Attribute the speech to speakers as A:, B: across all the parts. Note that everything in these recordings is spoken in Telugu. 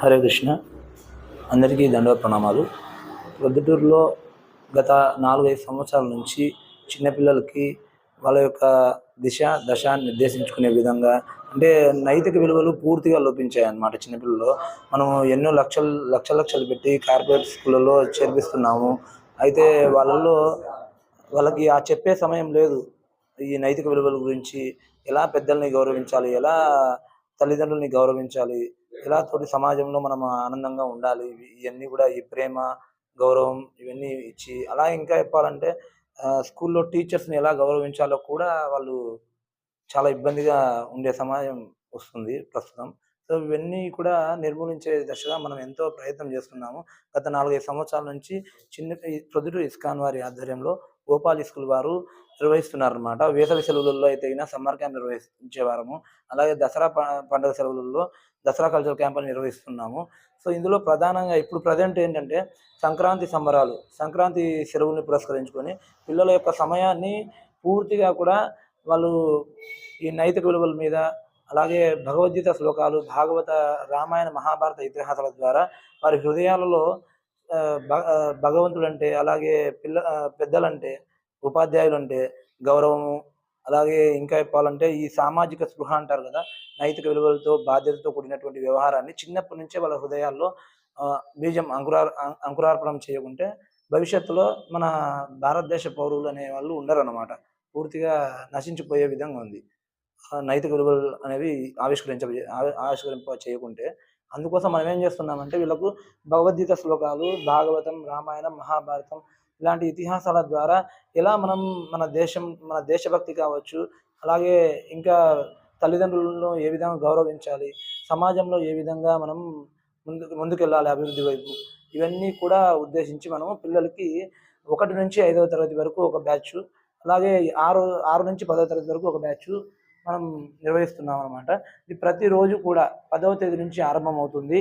A: హరే కృష్ణ. అందరికీ దండవ ప్రణామాలు. ప్రొద్దుటూరులో గత 4-5 సంవత్సరాల నుంచి చిన్నపిల్లలకి వాళ్ళ యొక్క దశ నిర్దేశించుకునే విధంగా అంటే నైతిక విలువలు పూర్తిగా లోపించాయన్నమాట చిన్నపిల్లల్లో. మనం ఎన్నో లక్షలు పెట్టి కార్పొరేట్ స్కూళ్ళలో చేర్పిస్తున్నాము. అయితే వాళ్ళకి ఆ చెప్పే సమయం లేదు. ఈ నైతిక విలువల గురించి ఎలా పెద్దల్ని గౌరవించాలి, ఎలా తల్లిదండ్రుల్ని గౌరవించాలి, ఎలా తోటి సమాజంలో మనం ఆనందంగా ఉండాలి, ఇవన్నీ కూడా ఈ ప్రేమ, గౌరవం ఇవన్నీ ఇచ్చి అలా ఇంకా చెప్పాలంటే స్కూల్లో టీచర్స్ని ఎలా గౌరవించాలో కూడా వాళ్ళు చాలా ఇబ్బందిగా ఉండే సమాజం వస్తుంది ప్రస్తుతం. సో, ఇవన్నీ కూడా నిర్మూలించే దిశగా మనం ఎంతో ప్రయత్నం చేస్తున్నాము. గత 4-5 సంవత్సరాల నుంచి ప్రొద్దుటూరు ఇస్కాన్ వారి ఆధ్వర్యంలో గోపాల్ స్కూల్ వారు నిర్వహిస్తున్నారనమాట. వేసవి సెలవులలో అయితే సమ్మర్ క్యాంప్ నిర్వహించేవారము. అలాగే దసరా పండుగ సెలవులలో దసరా కల్చరల్ క్యాంపులు నిర్వహిస్తున్నాము. సో, ఇందులో ప్రధానంగా ఇప్పుడు ప్రజెంట్ ఏంటంటే సంక్రాంతి సంబరాలు, సంక్రాంతి సెలవుల్ని పురస్కరించుకొని పిల్లల యొక్క సమయాన్ని పూర్తిగా కూడా వాళ్ళు ఈ నైతిక విలువల మీద, అలాగే భగవద్గీత శ్లోకాలు, భాగవత, రామాయణ, మహాభారత ఇతిహాసాల ద్వారా వారి హృదయాలలో భగవంతుడంటే, అలాగే పెద్దలంటే, ఉపాధ్యాయులంటే గౌరవము, అలాగే ఇంకా చెప్పాలంటే ఈ సామాజిక స్పృహ అంటారు కదా, నైతిక విలువలతో బాధ్యతతో కూడినటువంటి వ్యవహారాన్ని చిన్నప్పటి నుంచే వాళ్ళ హృదయాల్లో బీజం అంకురార్పణం చేయకుంటే భవిష్యత్తులో మన భారతదేశ పౌరులు అనే వాళ్ళు ఉండరన్నమాట. పూర్తిగా నశించిపోయే విధంగా ఉంది నైతిక విలువలు అనేవి ఆవిష్కరింప చేయకుంటే. అందుకోసం మనం ఏం చేస్తున్నామంటే వీళ్ళకు భగవద్గీత శ్లోకాలు, భాగవతం, రామాయణం, మహాభారతం ఇలాంటి ఇతిహాసాల ద్వారా ఎలా మనం మన దేశభక్తి కావచ్చు, అలాగే ఇంకా తల్లిదండ్రులను ఏ విధంగా గౌరవించాలి, సమాజంలో ఏ విధంగా మనం ముందుకెళ్ళాలి అభివృద్ధి వైపు, ఇవన్నీ కూడా ఉద్దేశించి మనం పిల్లలకి 1 నుంచి 5వ తరగతి వరకు ఒక బ్యాచ్, అలాగే 6 నుంచి 10వ తరగతి వరకు ఒక బ్యాచ్ మనం నిర్వహిస్తున్నాం అనమాట. ఇది ప్రతిరోజు కూడా 10వ తేదీ నుంచి ఆరంభమవుతుంది.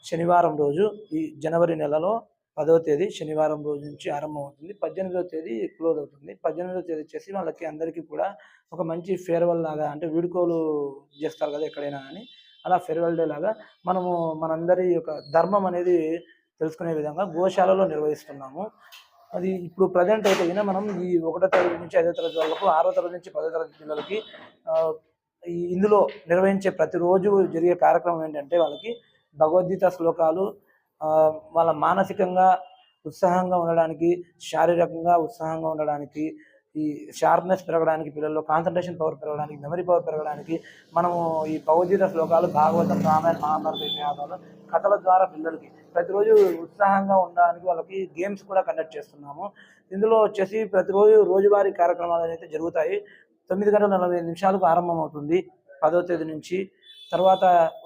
A: శనివారం రోజు, ఈ జనవరి నెలలో 10వ తేదీ శనివారం రోజు నుంచి ఆరంభమవుతుంది. 18వ తేదీ క్లోజ్ అవుతుంది. 18వ తేదీ వచ్చేసి వాళ్ళకి అందరికీ కూడా ఒక మంచి ఫేర్వెల్ లాగా, అంటే వీడ్కోలు చేస్తారు కదా ఎక్కడైనా కానీ, అలా ఫేర్వెల్ డే లాగా మనము మనందరి యొక్క ధర్మం అనేది తెలుసుకునే విధంగా గోశాలలో నిర్వహిస్తున్నాము. అది ఇప్పుడు ప్రజెంట్ అయితే మనం ఈ 1వ తరగతి నుంచి 5వ తరగతి వరకు, 6వ తరగతి నుంచి 10వ తరగతి పిల్లలకి ఇందులో నిర్వహించే ప్రతిరోజు జరిగే కార్యక్రమం ఏంటంటే వాళ్ళకి భగవద్గీత శ్లోకాలు, వాళ్ళ మానసికంగా ఉత్సాహంగా ఉండడానికి, శారీరకంగా ఉత్సాహంగా ఉండడానికి, ఈ షార్ప్నెస్ పెరగడానికి, పిల్లల్లో కాన్సన్ట్రేషన్ పవర్ పెరగడానికి, మెమరీ పవర్ పెరగడానికి మనము ఈ భగవద్గీత శ్లోకాలు, భాగవతం, రామాయణ, మహాభారత ఇతిహాసాలు కథల ద్వారా పిల్లలకి ప్రతిరోజు ఉత్సాహంగా ఉండడానికి వాళ్ళకి గేమ్స్ కూడా కండక్ట్ చేస్తున్నాము. ఇందులో వచ్చేసి ప్రతిరోజు రోజువారీ కార్యక్రమాలు అయితే జరుగుతాయి. 9:45 ఆరంభమవుతుంది 10వ తేదీ నుంచి. తర్వాత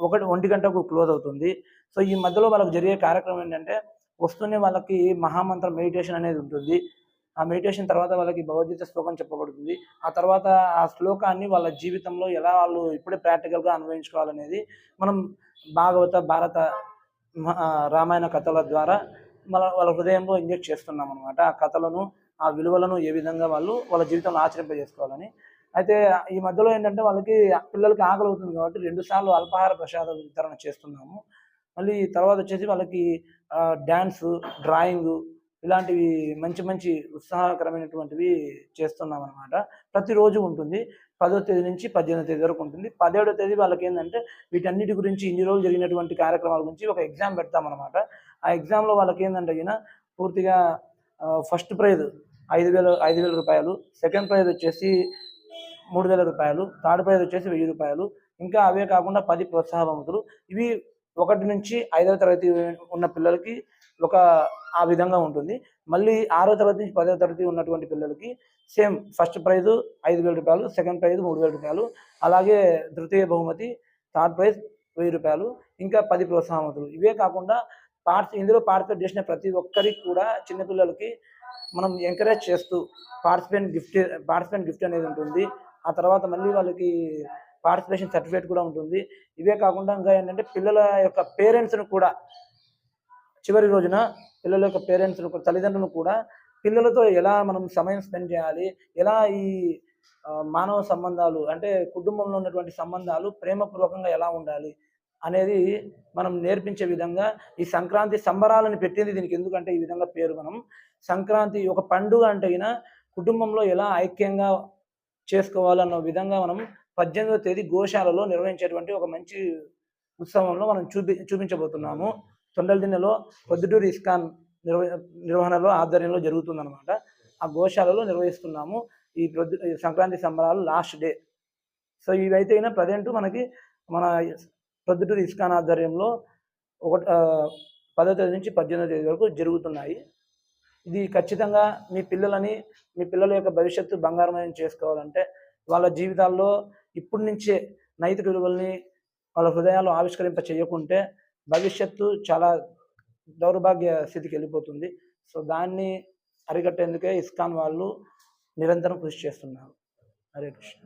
A: 1 గంటకు క్లోజ్ అవుతుంది. సో, ఈ మధ్యలో వాళ్ళకి జరిగే కార్యక్రమం ఏంటంటే వస్తూనే వాళ్ళకి మహామంత్రం మెడిటేషన్ అనేది ఉంటుంది. ఆ మెడిటేషన్ తర్వాత వాళ్ళకి భగవద్గీత శ్లోకం చెప్పబడుతుంది. ఆ తర్వాత ఆ శ్లోకాన్ని వాళ్ళ జీవితంలో ఎలా వాళ్ళు ఇప్పుడే ప్రాక్టికల్గా అన్వయించుకోవాలనేది మనం భాగవత, భారత, రామాయణ కథల ద్వారా వాళ్ళ హృదయంలో ఇంజెక్ట్ చేస్తున్నాం అనమాట. ఆ కథలను, ఆ విలువలను ఏ విధంగా వాళ్ళ జీవితంలో ఆచరింపజేసుకోవాలని. అయితే ఈ మధ్యలో ఏంటంటే పిల్లలకి ఆకలి అవుతుంది కాబట్టి 2 సార్లు అల్పాహార ప్రసాద వితరణ చేస్తున్నాము. మళ్ళీ తర్వాత వచ్చేసి వాళ్ళకి డ్యాన్సు, డ్రాయింగు ఇలాంటివి మంచి ఉత్సాహకరమైనటువంటివి చేస్తున్నాం అనమాట. ప్రతిరోజు ఉంటుంది. 10వ తేదీ నుంచి 18వ తేదీ వరకు ఉంటుంది. 17వ తేదీ వాళ్ళకి ఏంటంటే వీటన్నిటి గురించి, ఇన్ని రోజులు జరిగినటువంటి కార్యక్రమాల గురించి ఒక ఎగ్జామ్ పెడతామన్నమాట. ఆ ఎగ్జామ్లో వాళ్ళకి ఏంటంటే పూర్తిగా ఫస్ట్ ప్రైజ్ 5,000 రూపాయలు, సెకండ్ ప్రైజ్ వచ్చేసి 3,000 రూపాయలు, థర్డ్ ప్రైజ్ వచ్చేసి 1,000 రూపాయలు, ఇంకా అవే కాకుండా 10 ప్రోత్సాహ బహుమతులు. ఇవి 1 నుంచి 5వ తరగతి ఉన్న పిల్లలకి ఆ విధంగా ఉంటుంది. మళ్ళీ 6వ తరగతి నుంచి 10వ తరగతి ఉన్నటువంటి పిల్లలకి సేమ్ ఫస్ట్ ప్రైజ్ 5,000 రూపాయలు, సెకండ్ ప్రైజ్ 3,000 రూపాయలు, అలాగే తృతీయ బహుమతి, థర్డ్ ప్రైజ్ 1,000 రూపాయలు, ఇంకా 10 ప్రోత్సాహ బహుమతులు. ఇవే కాకుండా ఇందులో పార్టిసిపేట్ చేసిన ప్రతి ఒక్కరికి కూడా చిన్నపిల్లలకి మనం ఎంకరేజ్ చేస్తూ పార్టిసిపెంట్ గిఫ్ట్ అనేది ఉంటుంది. ఆ తర్వాత మళ్ళీ వాళ్ళకి పార్టిసిపేషన్ సర్టిఫికేట్ కూడా ఉంటుంది. ఇవే కాకుండా ఇంకా ఏంటంటే పిల్లల యొక్క పేరెంట్స్ను కూడా చివరి రోజున తల్లిదండ్రులను కూడా పిల్లలతో ఎలా మనం సమయం స్పెండ్ చేయాలి, ఎలా ఈ మానవ సంబంధాలు అంటే కుటుంబంలో ఉన్నటువంటి సంబంధాలు ప్రేమపూర్వకంగా ఎలా ఉండాలి, అనేది మనం నేర్పించే విధంగా ఈ సంక్రాంతి సంబరాలను పెట్టింది దీనికి. ఎందుకంటే ఈ విధంగా పేరు మనం సంక్రాంతి ఒక పండుగ అంటే గిన కుటుంబంలో ఎలా ఐక్యంగా చేసుకోవాలన్న విధంగా మనం 18వ తేదీ గోశాలలో నిర్వహించేటువంటి ఒక మంచి ఉత్సవంలో మనం చూపించబోతున్నాము. తొండలదిన్నెలో పొద్దుటూరు ఇస్కాన్ నిర్వహణలో ఆధ్వర్యంలో జరుగుతుందన్నమాట. ఆ గోశాలలో నిర్వహిస్తున్నాము ఈ సంక్రాంతి సంబరాలు లాస్ట్ డే. సో ఇవైతే అయినా ప్రజెంట్ మనకి మన ప్రొద్దుటూరు ఇస్కాన్ ఆధ్వర్యంలో 10వ తేదీ నుంచి 18వ తేదీ వరకు జరుగుతున్నాయి. ఇది ఖచ్చితంగా మీ పిల్లల యొక్క భవిష్యత్తు బంగారమయం చేసుకోవాలంటే వాళ్ళ జీవితాల్లో ఇప్పటి నుంచే నైతిక విలువల్ని వాళ్ళ హృదయాల్లో ఆవిష్కరింప చేయకుంటే భవిష్యత్తు చాలా దౌర్భాగ్య స్థితికి వెళ్ళిపోతుంది. సో దాన్ని అరికట్టేందుకే ఇస్కాన్ వాళ్ళు నిరంతరం కృషి చేస్తున్నారు. హరే కృష్ణ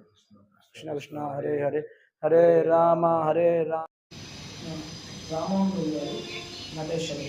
A: కృష్ణ కృష్ణ హరే హరే హరే రామ రామోహన్ గారు నటేశ్వరి.